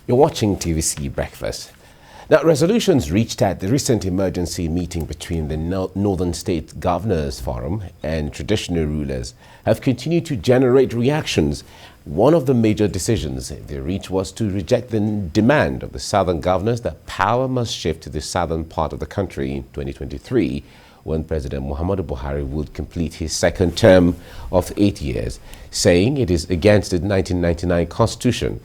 You're watching TVC Breakfast. Now, resolutions reached at the recent emergency meeting between the Northern State Governors Forum and traditional rulers have continued to generate reactions. One of the major decisions they reached was to reject the demand of the Southern governors that power must shift to the southern part of the country in 2023, when President Muhammadu Buhari would complete his second term of 8 years, saying it is against the 1999 Constitution.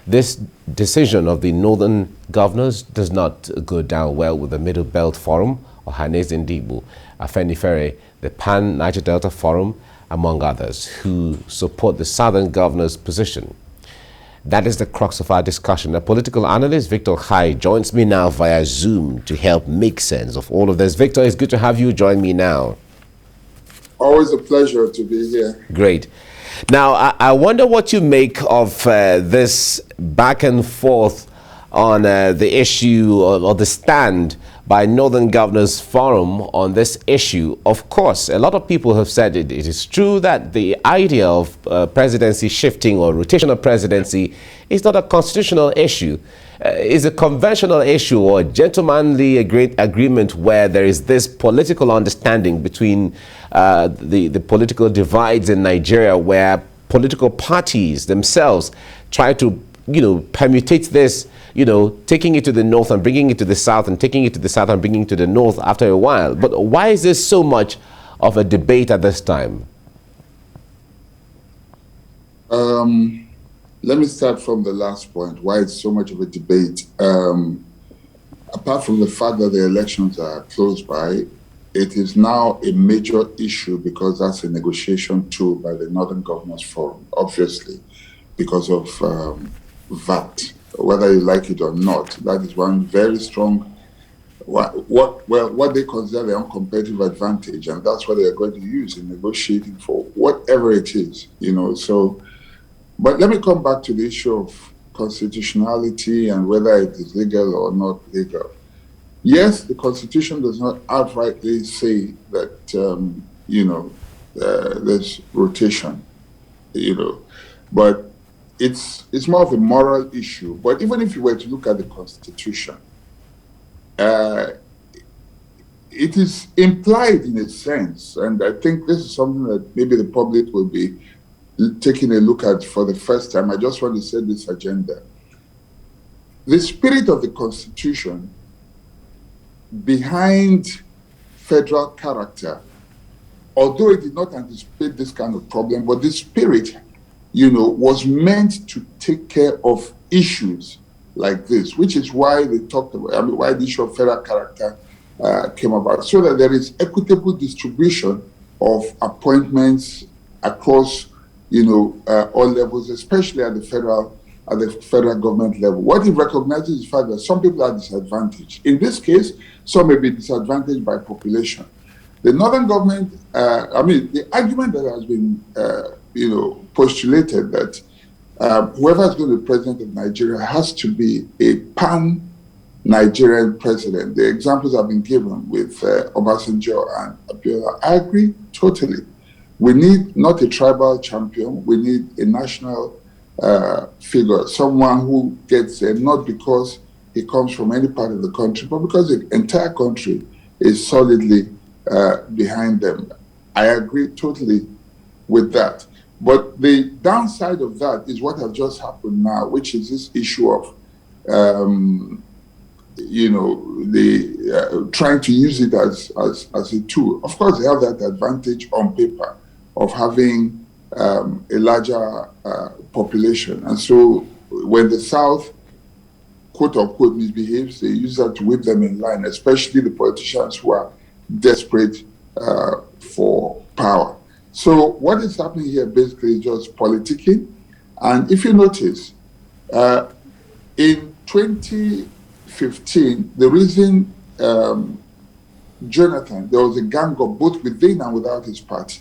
This decision of the northern governors does not go down well with the Middle Belt Forum, Ohanes Ndigbo, Afenifere, the Pan-Niger Delta Forum, among others, who support the southern governors' position. That is the crux of our discussion. A political analyst, Victor Hai, joins me now via Zoom to help make sense of all of this. Victor, it's good to have you join me now. Always a pleasure to be here. Great. Now, I wonder what you make of this back and forth on the issue or the stand by Northern Governors Forum on this issue. Of course, a lot of people have said it is true that the idea of presidency shifting or rotation of presidency is not a constitutional issue. It's a conventional issue or a gentlemanly agreement where there is this political understanding between the political divides in Nigeria, where political parties themselves try to permutate this, taking it to the north and bringing it to the south and taking it to the south and bringing it to the north after a while. But why is this so much of a debate at this time? Let me start from the last point, why it's so much of a debate. Apart from the fact that the elections are close by, it is now a major issue because that's a negotiation tool by the Northern Governors Forum, obviously, because of VAT, whether you like it or not. That is one very strong, what they consider their own competitive advantage, and that's what they are going to use in negotiating for whatever it is, So, but let me come back to the issue of constitutionality and whether it is legal or not legal. Yes, the Constitution does not outrightly say that, there's rotation, but it's more of a moral issue. But even if you were to look at the Constitution, it is implied in a sense, and I think this is something that maybe the public will be taking a look at for the first time. I just want to set this agenda. The spirit of the Constitution behind federal character, although it did not anticipate this kind of problem, but the spirit was meant to take care of issues like this, which is why they talked about, why the issue of federal character came about, so that there is equitable distribution of appointments across, all levels, especially at the federal government level. What it recognizes is the fact that some people are disadvantaged. In this case, some may be disadvantaged by population. The Northern government, the argument that has been postulated that whoever is going to be president of Nigeria has to be a pan-Nigerian president. The examples have been given with Obasanjo and Abiola. I agree totally. We need not a tribal champion. We need a national figure, someone who gets there not because he comes from any part of the country, but because the entire country is solidly behind them. I agree totally with that. But the downside of that is what has just happened now, which is this issue of, trying to use it as a tool. Of course, they have that advantage on paper of having a larger population. And so when the South, quote unquote, misbehaves, they use that to whip them in line, especially the politicians who are desperate for power. So what is happening here basically is just politicking. And if you notice, in 2015, the reason Jonathan, there was a gang up both within and without his party,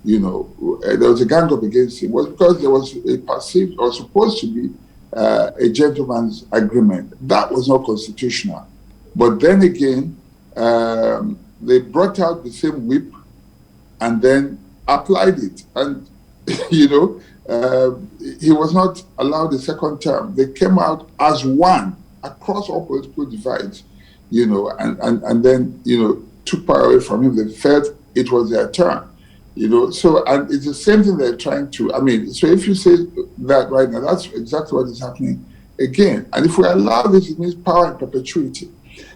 there was a gang up against him, was because there was a perceived or supposed to be a gentleman's agreement. That was not constitutional. But then again, they brought out the same whip and then applied it. And you know, he was not allowed a second term. They came out as one across all political divides, and then, took power away from him. They felt it was their turn, So, and it's the same thing they're trying to, so if you say that right now, that's exactly what is happening again. And if we allow this, it means power in perpetuity.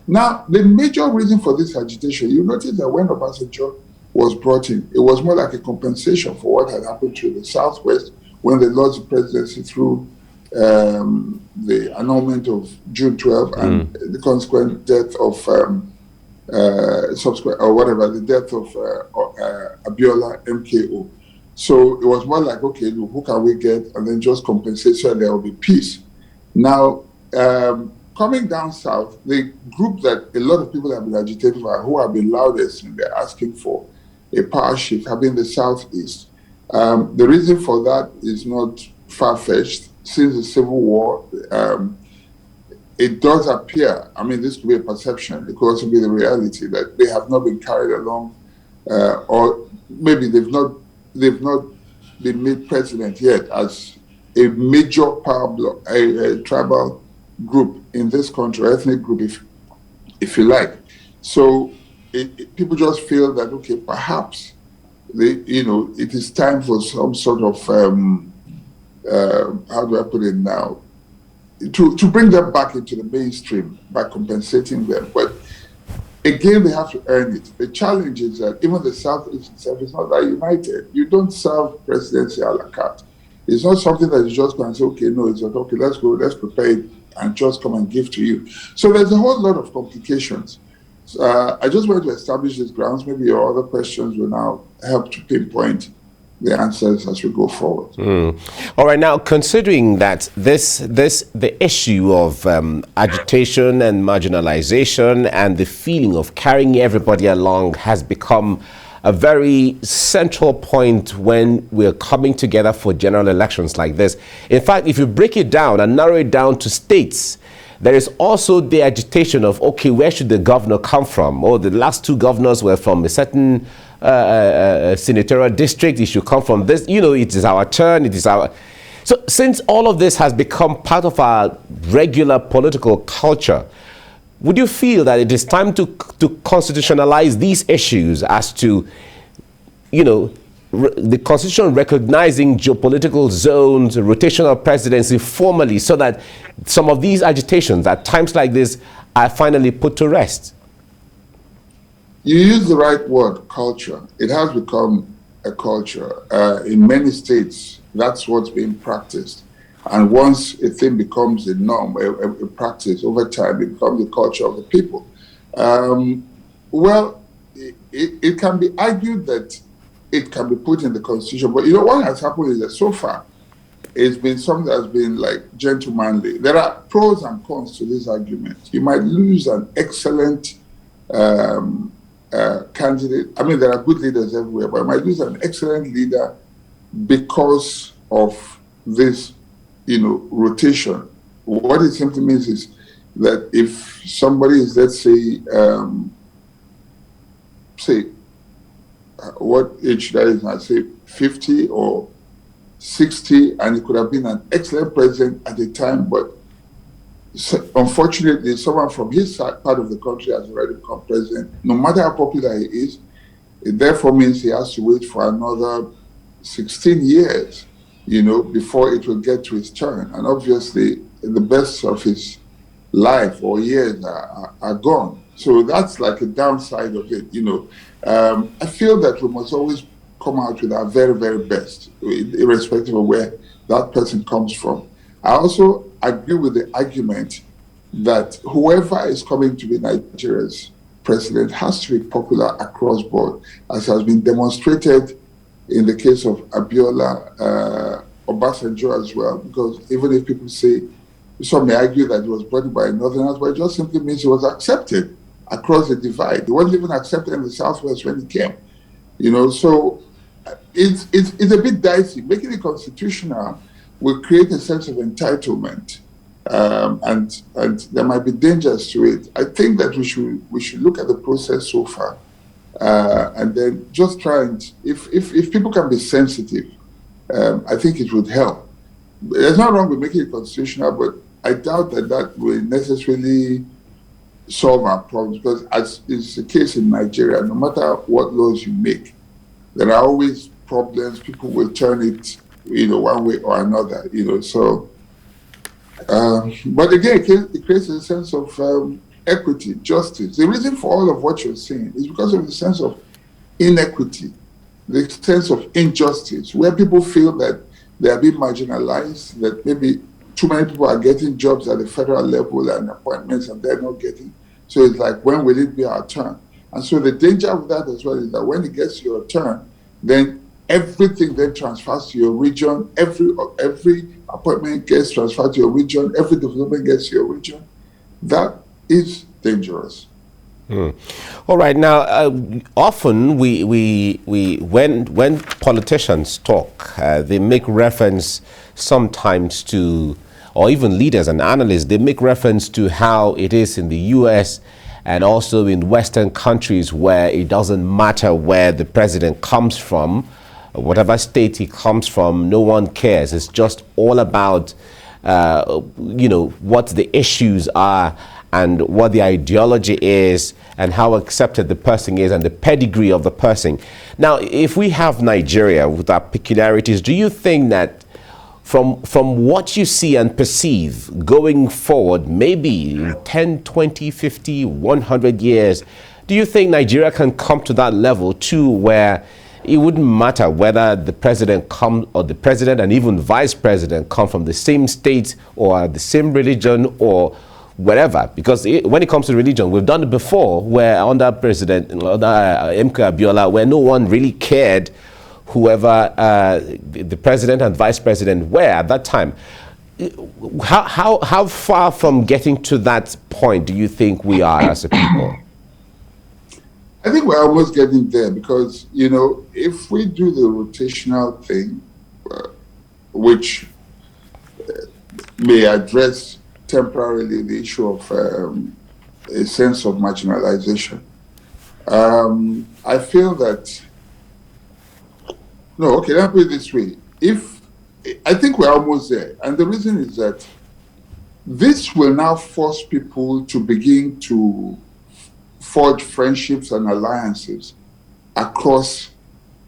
Now, the major reason for this agitation, you notice that when Obasanjo was brought in, it was more like a compensation for what had happened to the Southwest when they lost the presidency through the annulment of June 12 and the consequent death of the death of Abiola MKO. So it was more like, okay, who can we get, and then just compensate so there will be peace. Now, coming down south, the group that a lot of people have been agitating for, who have been loudest and they're asking for a power shift, have been the southeast. The reason for that is not far-fetched. Since the Civil War, it does appear, this could be a perception, it could also be the reality, that they have not been carried along, or maybe they've not been made president yet as a major power block, a tribal group in this country, ethnic group, if you like. So people just feel that, okay, perhaps it is time for some sort of how do I put it now, to bring them back into the mainstream by compensating them. But again, they have to earn it. The challenge is that even the Southeast itself is not that united. You don't serve presidency a la carte. It's not something that you just go and say, okay, no, it's not okay, let's go, let's prepare it and just come and give to you. So there's a whole lot of complications. I just wanted to establish these grounds. Maybe your other questions will now help to pinpoint the answers as we go forward. All right, now considering that the issue of agitation and marginalization and the feeling of carrying everybody along has become a very central point when we're coming together for general elections like this. In fact, if you break it down and narrow it down to states, there is also the agitation of, okay, where should the governor come from? Oh, the last two governors were from a certain senatorial district. It should come from this. It is our turn. It is our... So since all of this has become part of our regular political culture, would you feel that it is time to constitutionalize these issues as to, the Constitution recognizing geopolitical zones, rotational presidency formally, so that some of these agitations at times like this are finally put to rest? You use the right word, culture. It has become a culture. In many states, that's what's being practiced. And once a thing becomes a norm, a practice, over time, it becomes the culture of the people. It can be argued that it can be put in the Constitution. But what has happened is that so far, it's been something that's been like gentlemanly. There are pros and cons to this argument. You might lose an excellent candidate. There are good leaders everywhere, but you might lose an excellent leader because of this, rotation. What it simply means is that if somebody is, let's say, what age that is now, say 50 or 60, and he could have been an excellent president at the time, but unfortunately, someone from his side, part of the country has already become president. No matter how popular he is, it therefore means he has to wait for another 16 years, before it will get to his turn. And obviously, the best of his life or years are gone. So that's like a downside of it, I feel that we must always come out with our very, very best, irrespective of where that person comes from. I also agree with the argument that whoever is coming to be Nigeria's president has to be popular across board, as has been demonstrated in the case of Abiola, Obasanjo as well, because even if people say, some may argue that it was brought by Northerners, but it just simply means it was accepted across the divide. It wasn't even accepted in the Southwest when it came. So it's a bit dicey. Making it constitutional will create a sense of entitlement, and there might be dangers to it. I think that we should look at the process so far, and then just try and if people can be sensitive I think it would help. There's not wrong with making it constitutional, but I doubt that that will necessarily solve our problems, because as is the case in Nigeria, no matter what laws you make, there are always problems. People will turn it, one way or another, so. But again, it creates a sense of equity, justice. The reason for all of what you're saying is because of the sense of inequity, the sense of injustice, where people feel that they are being marginalized, that maybe too many people are getting jobs at the federal level and appointments and they're not getting. So it's like, when will it be our turn? And so the danger with that as well is that when it gets your turn, then everything then transfers to your region. Every appointment gets transferred to your region. Every development gets to your region. That is dangerous. All right. Now, often when politicians talk, they make reference sometimes to, or even leaders and analysts, they make reference to how it is in the U.S. and also in Western countries, where it doesn't matter where the president comes from, whatever state he comes from, no one cares. It's just all about, what the issues are and what the ideology is and how accepted the person is and the pedigree of the person. Now, if we have Nigeria with our peculiarities, do you think that from what you see and perceive going forward, maybe 10, 20, 50, 100 years, do you think Nigeria can come to that level too, where it wouldn't matter whether the president or the president and even vice president come from the same state or the same religion or whatever? Because when it comes to religion, we've done it before, where under MK Abiola, where no one really cared whoever the president and vice president were at that time. How far from getting to that point do you think we are as a people? I think we're almost getting there, because, if we do the rotational thing, which may address temporarily the issue of a sense of marginalization, I feel that, let me put it this way. I think we're almost there. And the reason is that this will now force people to begin to forge friendships and alliances across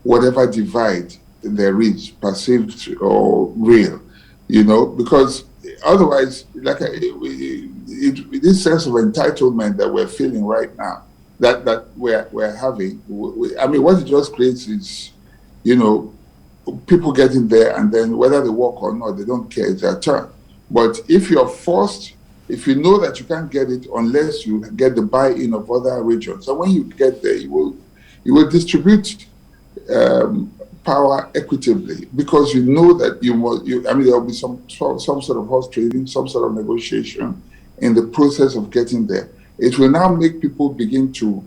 whatever divide there is, perceived or real, because otherwise, this sense of entitlement that we're feeling right now, that we're having, what it just creates is, people getting there, and then whether they work or not, they don't care, it's their turn. But if you're forced, if you know that you can't get it unless you get the buy-in of other regions, so when you get there, you will distribute power equitably, because you know that there will be some sort of horse trading, some sort of negotiation in the process of getting there. It will now make people begin to,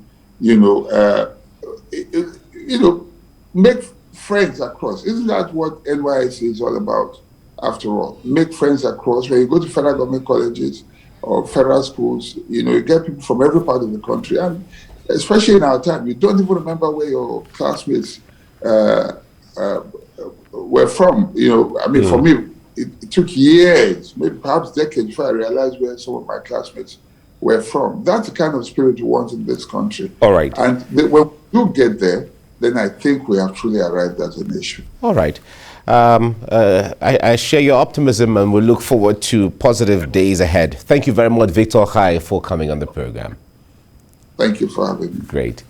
make friends across. Isn't that what NYSC is all about? After all, make friends across. When you go to federal government colleges or federal schools, you get people from every part of the country, and especially in our time, you don't even remember where your classmates were from. For me, it took years, maybe perhaps decades, before I realized where some of my classmates were from. That's the kind of spirit you want in this country. All right. And when we do get there, then I think we have truly arrived as a nation. All right. I share your optimism, and we look forward to positive days ahead. Thank you very much, Victor Khai, for coming on the program. Thank you for having me. Great.